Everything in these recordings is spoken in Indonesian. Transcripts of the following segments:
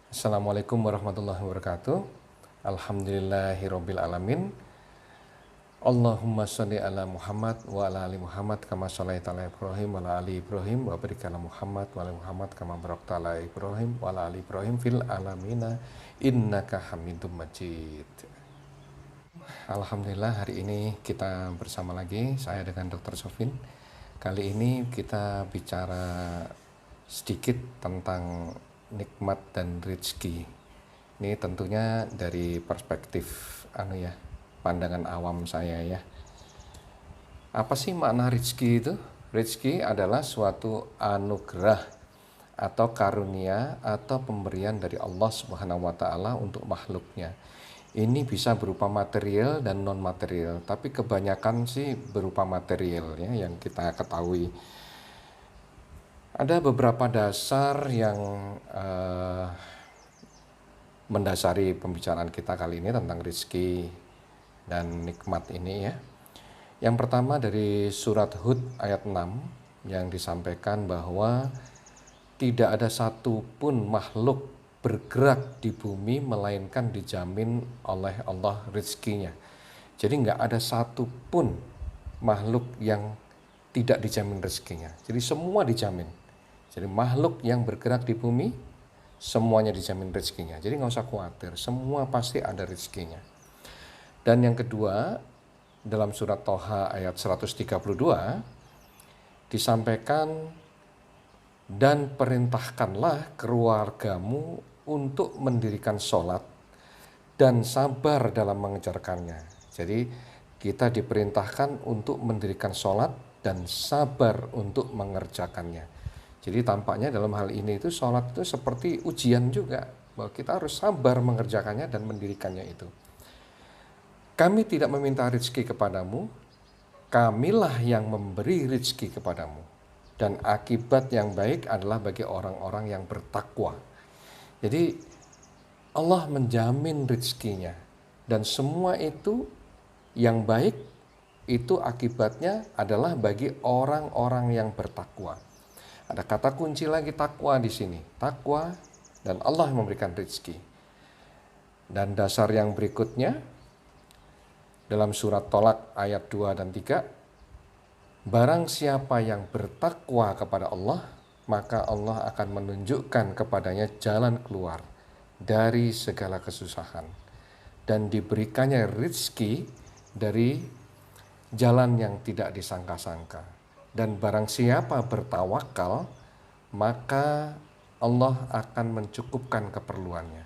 Assalamualaikum warahmatullahi wabarakatuh. Alhamdulillahirabbil alamin. Allahumma sholli ala Muhammad wa ala ali Muhammad kama shallaita ala Ibrahim wa ala ali Ibrahim wa barik ala Muhammad wa ala Muhammad kama barakta ala Ibrahim wa ala ali Ibrahim fil alamina innaka Hamidum Majid. Alhamdulillah, hari ini kita bersama lagi, saya dengan Dr. Sofin. Kali ini kita bicara sedikit tentang nikmat dan rezeki. Ini tentunya dari perspektif pandangan awam saya ya. Apa sih makna rezeki itu? Rezeki adalah suatu anugerah atau karunia atau pemberian dari Allah Subhanahu wa taala untuk makhluknya. Ini bisa berupa material dan non material, tapi kebanyakan sih berupa material ya yang kita ketahui. Ada beberapa dasar yang mendasari pembicaraan kita kali ini tentang rezeki dan nikmat ini ya. Yang pertama dari surat Hud ayat 6 yang disampaikan bahwa tidak ada satupun makhluk bergerak di bumi melainkan dijamin oleh Allah rezekinya. Jadi nggak ada satupun makhluk yang tidak dijamin rezekinya. Jadi semua dijamin. Jadi makhluk yang bergerak di bumi semuanya dijamin rezekinya. Jadi nggak usah khawatir, semua pasti ada rezekinya. Dan yang kedua, dalam surat Toha ayat 132 disampaikan, dan perintahkanlah keluargamu untuk mendirikan sholat dan sabar dalam mengejarkannya. Jadi kita diperintahkan untuk mendirikan sholat dan sabar untuk mengerjakannya. Jadi tampaknya dalam hal ini itu sholat itu seperti ujian juga, bahwa kita harus sabar mengerjakannya dan mendirikannya itu. Kami tidak meminta rezeki kepadamu, kamilah yang memberi rezeki kepadamu. Dan akibat yang baik adalah bagi orang-orang yang bertakwa. Jadi Allah menjamin rezekinya. Dan semua itu yang baik itu akibatnya adalah bagi orang-orang yang bertakwa. Ada kata kunci lagi takwa di sini. Takwa dan Allah memberikan rezeki. Dan dasar yang berikutnya dalam surat Tolak ayat 2 dan 3. Barang siapa yang bertakwa kepada Allah, maka Allah akan menunjukkan kepadanya jalan keluar dari segala kesusahan. Dan diberikannya rezeki dari jalan yang tidak disangka-sangka. Dan barang siapa bertawakal, maka Allah akan mencukupkan keperluannya.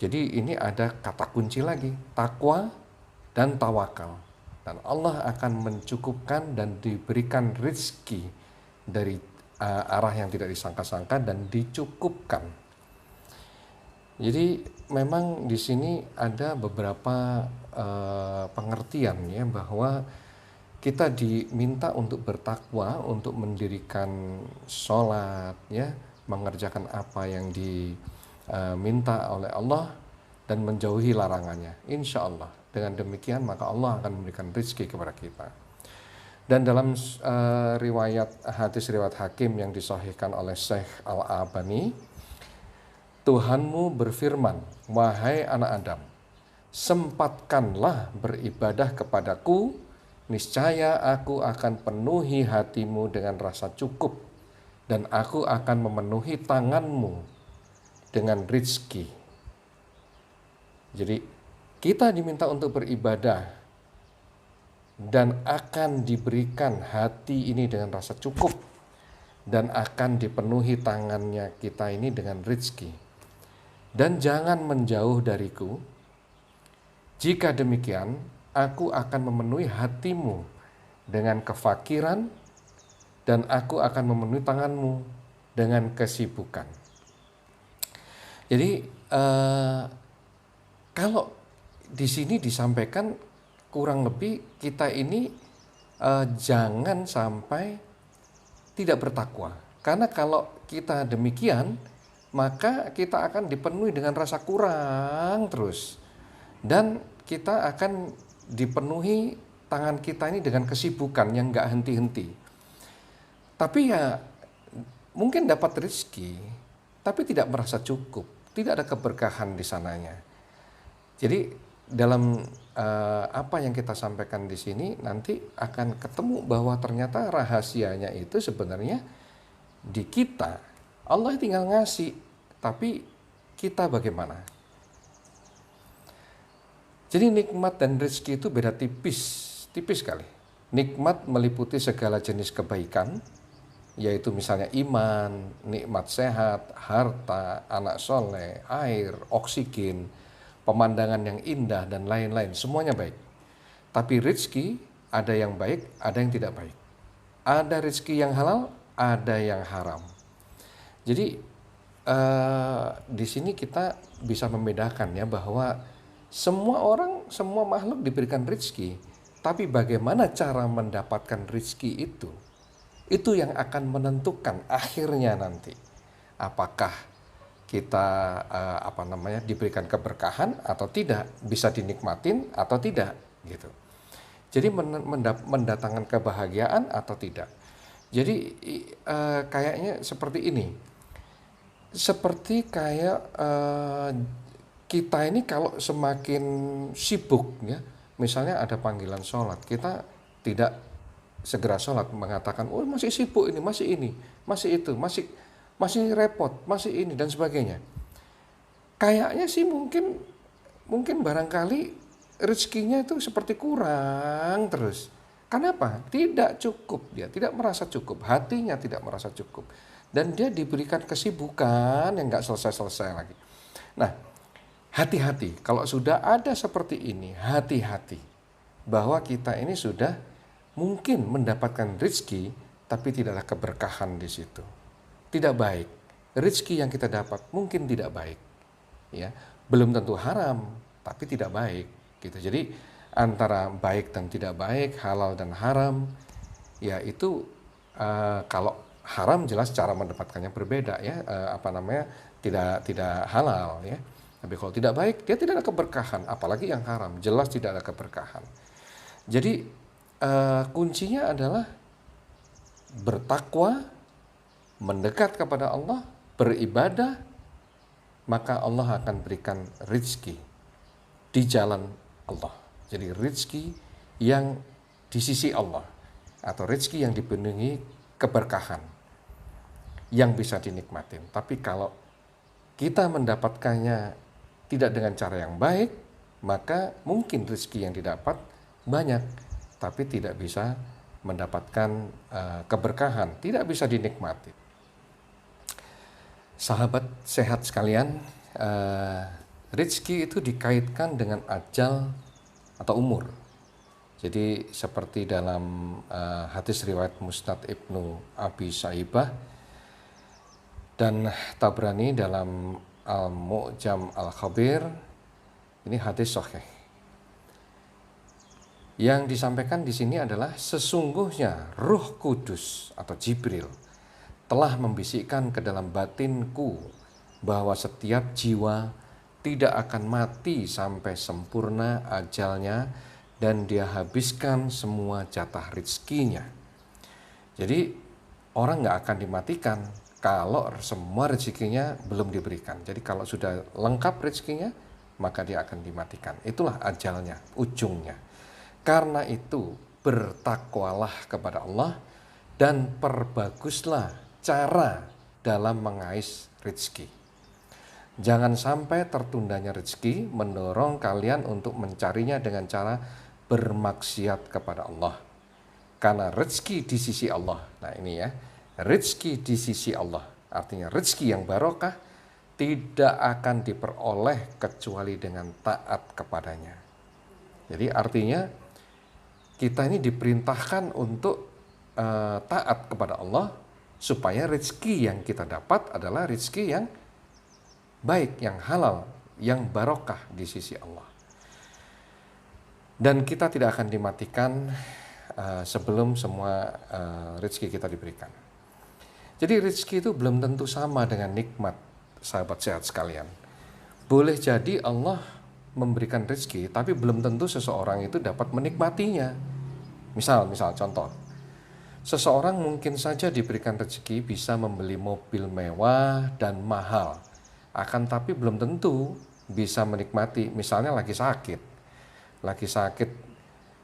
Jadi ini ada kata kunci lagi, takwa dan tawakal. Dan Allah akan mencukupkan dan diberikan rezeki dari arah yang tidak disangka-sangka dan dicukupkan. Jadi memang di sini ada beberapa pengertian ya, bahwa kita diminta untuk bertakwa, untuk mendirikan sholat ya, mengerjakan apa yang diminta oleh Allah dan menjauhi larangannya, insya Allah. Dengan demikian maka Allah akan memberikan rezeki kepada kita. Dan dalam hadis riwayat Hakim yang disahihkan oleh Syekh Al-Albani, Tuhanmu berfirman, wahai anak Adam, sempatkanlah beribadah kepadaku, niscaya aku akan penuhi hatimu dengan rasa cukup, dan aku akan memenuhi tanganmu dengan rezeki. Jadi kita diminta untuk beribadah dan akan diberikan hati ini dengan rasa cukup dan akan dipenuhi tangannya kita ini dengan rezeki. Dan jangan menjauh dariku, jika demikian aku akan memenuhi hatimu dengan kefakiran dan aku akan memenuhi tanganmu dengan kesibukan. Jadi kalau di sini disampaikan kurang lebih kita ini jangan sampai tidak bertakwa. Karena kalau kita demikian, maka kita akan dipenuhi dengan rasa kurang terus. Dan kita akan dipenuhi tangan kita ini dengan kesibukan yang gak henti-henti. Tapi ya mungkin dapat rezeki, tapi tidak merasa cukup. tidak ada keberkahan di sananya. Jadi dalam apa yang kita sampaikan di sini nanti akan ketemu bahwa ternyata rahasianya itu sebenarnya di kita. Allah tinggal ngasih, tapi kita bagaimana? Jadi nikmat dan rezeki itu beda tipis sekali. Nikmat meliputi segala jenis kebaikan, yaitu misalnya iman, nikmat sehat, harta, anak soleh, air, oksigen, pemandangan yang indah, dan lain-lain. Semuanya baik. Tapi rezeki ada yang baik, ada yang tidak baik. Ada rezeki yang halal, ada yang haram. Jadi di sini kita bisa membedakan ya bahwa semua orang, semua makhluk diberikan rezeki, tapi bagaimana cara mendapatkan rezeki itu yang akan menentukan akhirnya nanti apakah kita diberikan keberkahan atau tidak, bisa dinikmatin atau tidak gitu. Jadi mendatangkan kebahagiaan atau tidak. Jadi kayaknya seperti ini. Seperti kayak kita ini kalau semakin sibuk ya, misalnya ada panggilan sholat, kita tidak segera sholat, mengatakan oh masih sibuk ini, masih itu, masih repot, masih ini dan sebagainya. Kayaknya sih mungkin barangkali rezekinya itu seperti kurang terus. Kenapa? Tidak cukup, dia tidak merasa cukup, hatinya tidak merasa cukup, dan dia diberikan kesibukan yang nggak selesai-selesai lagi. Nah, hati-hati kalau sudah ada seperti ini, hati-hati bahwa kita ini sudah mungkin mendapatkan rezeki tapi tidak ada keberkahan di situ. Tidak baik. Rezeki yang kita dapat mungkin tidak baik. Ya, belum tentu haram, tapi tidak baik gitu. Jadi antara baik dan tidak baik, halal dan haram, ya itu kalau haram jelas cara mendapatkannya berbeda ya, tidak halal ya. Tapi kalau tidak baik, dia tidak ada keberkahan, apalagi yang haram, jelas tidak ada keberkahan. Jadi kuncinya adalah bertakwa, mendekat kepada Allah, beribadah, maka Allah akan berikan rezeki di jalan Allah. Jadi rezeki yang di sisi Allah, atau rezeki yang dipenuhi keberkahan, yang bisa dinikmatin. Tapi kalau kita mendapatkannya tidak dengan cara yang baik, maka mungkin rezeki yang didapat banyak, tapi tidak bisa mendapatkan keberkahan, tidak bisa dinikmati. Sahabat sehat sekalian, rezeki itu dikaitkan dengan ajal atau umur. Jadi seperti dalam hadis riwayat Musnad Ibnu Abi Syaibah dan Tabrani dalam Al-Mu'jam Al-Khabir, ini hadis sahih. Yang disampaikan di sini adalah sesungguhnya Ruh Kudus atau Jibril telah membisikkan ke dalam batinku bahwa setiap jiwa tidak akan mati sampai sempurna ajalnya dan dia habiskan semua jatah rezekinya. Jadi orang nggak akan dimatikan kalau semua rezekinya belum diberikan. Jadi kalau sudah lengkap rezekinya, maka dia akan dimatikan. Itulah ajalnya, ujungnya. Karena itu bertakwalah kepada Allah dan perbaguslah cara dalam mengais rezeki. Jangan sampai tertundanya rezeki mendorong kalian untuk mencarinya dengan cara bermaksiat kepada Allah. Karena rezeki di sisi Allah. Nah ini ya, rezeki di sisi Allah. Artinya rezeki yang barokah tidak akan diperoleh kecuali dengan taat kepadanya. Jadi artinya kita ini diperintahkan untuk taat kepada Allah supaya rezeki yang kita dapat adalah rezeki yang baik, yang halal, yang barokah di sisi Allah. Dan kita tidak akan dimatikan sebelum semua rezeki kita diberikan. Jadi rezeki itu belum tentu sama dengan nikmat, sahabat sehat sekalian. Boleh jadi Allah memberikan rezeki, tapi belum tentu seseorang itu dapat menikmatinya. Misal contoh, seseorang mungkin saja diberikan rezeki bisa membeli mobil mewah dan mahal, Akan tapi belum tentu bisa menikmati, misalnya lagi sakit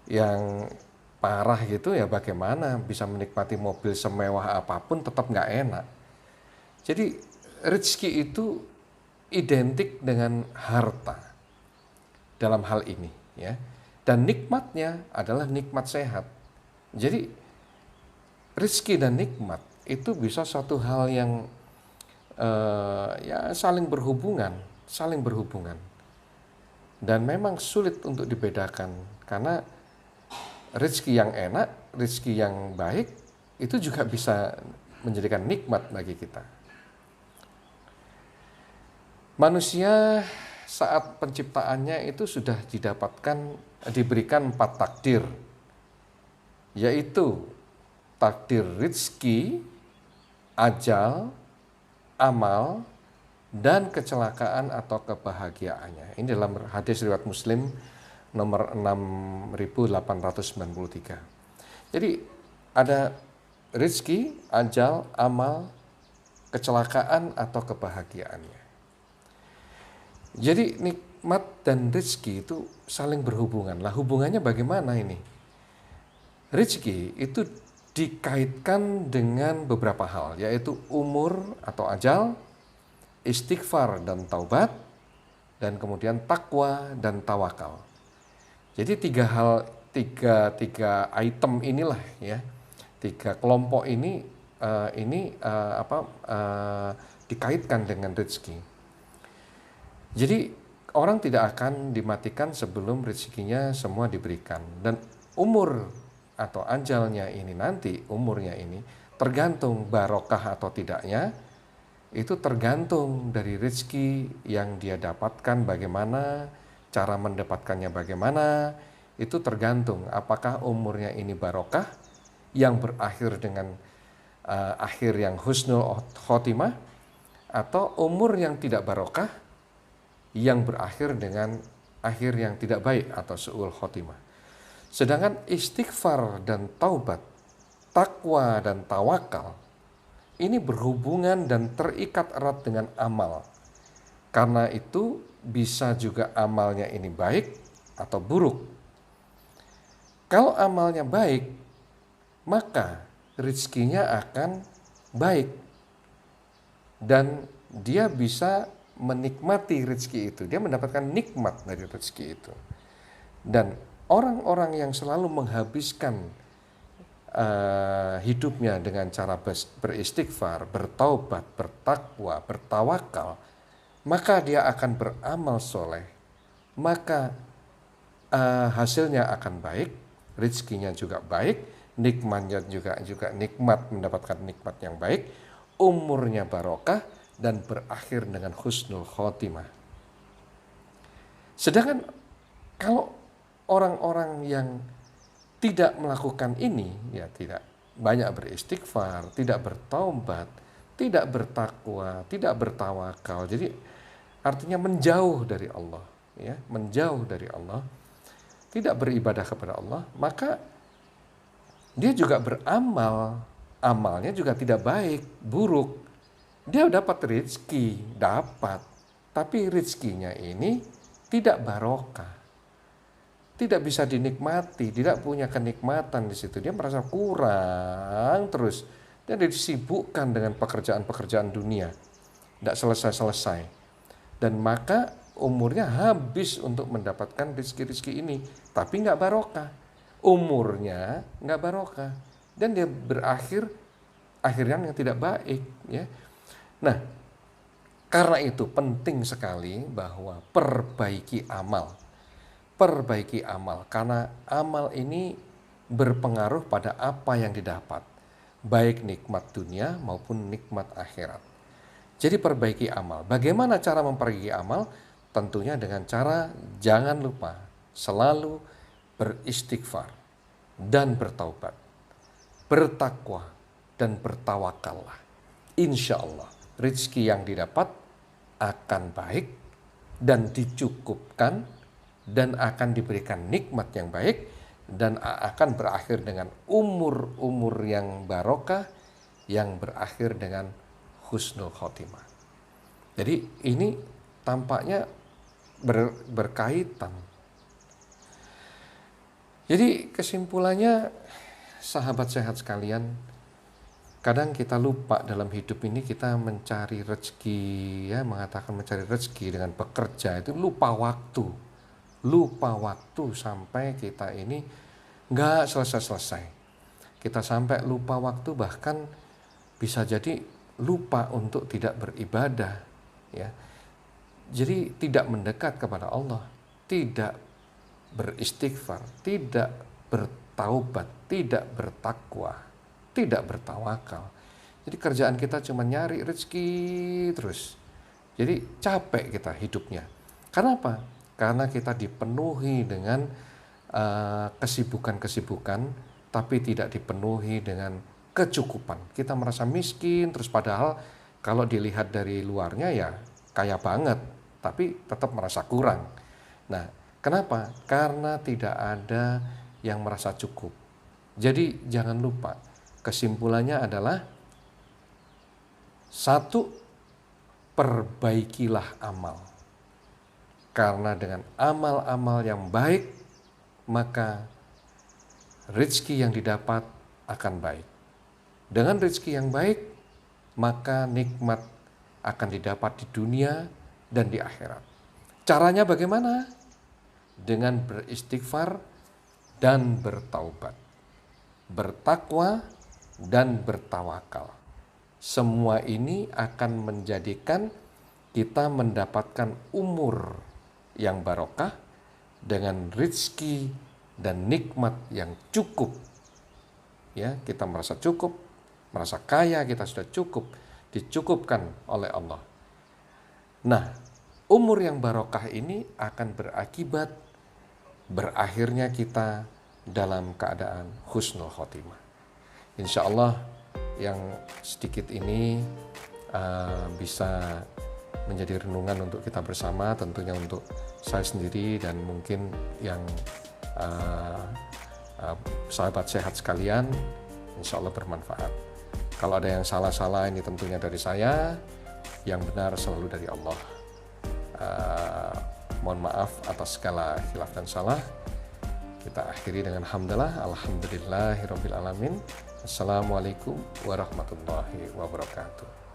yang parah gitu ya, bagaimana bisa menikmati mobil semewah apapun tetap nggak enak. Jadi rezeki itu identik dengan harta dalam hal ini ya. Dan nikmatnya adalah nikmat sehat. Jadi rezeki dan nikmat itu bisa suatu hal yang ya saling berhubungan. Dan memang sulit untuk dibedakan karena rezeki yang enak, rezeki yang baik itu juga bisa menjadikan nikmat bagi kita. Manusia saat penciptaannya itu sudah diberikan 4 takdir, yaitu takdir rezeki, ajal, amal, dan kecelakaan atau kebahagiaannya. Ini dalam hadis riwayat Muslim nomor 6893. Jadi ada rezeki, ajal, amal, kecelakaan atau kebahagiaannya. Jadi nikmat dan rezeki itu saling berhubungan. Lah hubungannya bagaimana ini? Rezeki itu dikaitkan dengan beberapa hal, yaitu umur atau ajal, istighfar dan taubat, dan kemudian takwa dan tawakal. Jadi tiga item inilah ya, 3 kelompok ini dikaitkan dengan rezeki. Jadi orang tidak akan dimatikan sebelum rezekinya semua diberikan. Dan umur atau ajalnya ini nanti, umurnya ini tergantung barokah atau tidaknya, itu tergantung dari rezeki yang dia dapatkan bagaimana, cara mendapatkannya bagaimana, itu tergantung apakah umurnya ini barokah yang berakhir dengan akhir yang husnul khotimah, atau umur yang tidak barokah yang berakhir dengan akhir yang tidak baik atau su'ul khotimah. Sedangkan istighfar dan taubat, takwa dan tawakal ini berhubungan dan terikat erat dengan amal. Karena itu bisa juga amalnya ini baik atau buruk. Kalau amalnya baik, maka rezekinya akan baik. Dan dia bisa menikmati rezeki itu, dia mendapatkan nikmat dari rezeki itu. Dan orang-orang yang selalu menghabiskan hidupnya dengan cara beristighfar, bertaubat, bertakwa, bertawakal, maka dia akan beramal soleh, maka hasilnya akan baik, rezekinya juga baik, nikmatnya juga nikmat, mendapatkan nikmat yang baik, umurnya barokah, dan berakhir dengan husnul khotimah. Sedangkan kalau orang-orang yang tidak melakukan ini, ya tidak banyak beristighfar, tidak bertaubat, tidak bertakwa, tidak bertawakal, jadi artinya menjauh dari Allah, ya, menjauh dari Allah, tidak beribadah kepada Allah, maka dia juga beramal, amalnya juga tidak baik, buruk. Dia dapat rezeki, tapi rezekinya ini tidak barokah, tidak bisa dinikmati, tidak punya kenikmatan di situ. Dia merasa kurang terus, dia disibukkan dengan pekerjaan-pekerjaan dunia, tidak selesai-selesai, dan maka umurnya habis untuk mendapatkan rezeki-rezeki ini, tapi nggak barokah, umurnya nggak barokah, dan dia akhirnya yang tidak baik, ya. Nah, karena itu penting sekali bahwa perbaiki amal, karena amal ini berpengaruh pada apa yang didapat, baik nikmat dunia maupun nikmat akhirat. Jadi perbaiki amal. Bagaimana cara memperbaiki amal? Tentunya dengan cara jangan lupa selalu beristighfar dan bertaubat, bertakwa dan bertawakallah. Insya Allah rezeki yang didapat akan baik dan dicukupkan, dan akan diberikan nikmat yang baik, dan akan berakhir dengan umur yang barokah, yang berakhir dengan husnul khotimah. Jadi ini tampaknya berkaitan. Jadi kesimpulannya, sahabat sehat sekalian, kadang kita lupa dalam hidup ini kita mencari rezeki, ya, mengatakan mencari rezeki dengan bekerja itu lupa waktu sampai kita ini nggak selesai-selesai. Kita sampai lupa waktu, bahkan bisa jadi lupa untuk tidak beribadah, ya. Jadi tidak mendekat kepada Allah, tidak beristighfar, tidak bertaubat, tidak bertakwa, tidak bertawakal. Jadi kerjaan kita cuma nyari rezeki terus. Jadi capek kita hidupnya. Karena apa? Karena kita dipenuhi dengan kesibukan-kesibukan, tapi tidak dipenuhi dengan kecukupan. Kita merasa miskin, terus padahal kalau dilihat dari luarnya ya kaya banget, tapi tetap merasa kurang. Nah, kenapa? Karena tidak ada yang merasa cukup. Jadi jangan lupa, kesimpulannya adalah, satu, perbaikilah amal. Karena dengan amal-amal yang baik, maka rezeki yang didapat akan baik. Dengan rezeki yang baik, maka nikmat akan didapat di dunia dan di akhirat. Caranya bagaimana? Dengan beristighfar dan bertaubat, bertakwa dan bertawakal. Semua ini akan menjadikan kita mendapatkan umur yang barokah dengan rezeki dan nikmat yang cukup. Ya, kita merasa cukup, merasa kaya, kita sudah cukup, dicukupkan oleh Allah. Nah, umur yang barokah ini akan berakibat berakhirnya kita dalam keadaan husnul khotimah. Insya Allah yang sedikit ini bisa menjadi renungan untuk kita bersama, tentunya untuk saya sendiri dan mungkin yang sahabat sehat sekalian, insya Allah bermanfaat. Kalau ada yang salah-salah, ini tentunya dari saya, yang benar selalu dari Allah. Mohon maaf atas segala khilaf dan salah. Kita akhiri dengan hamdalah, alhamdulillahirabbil alamin. Assalamualaikum warahmatullahi wabarakatuh.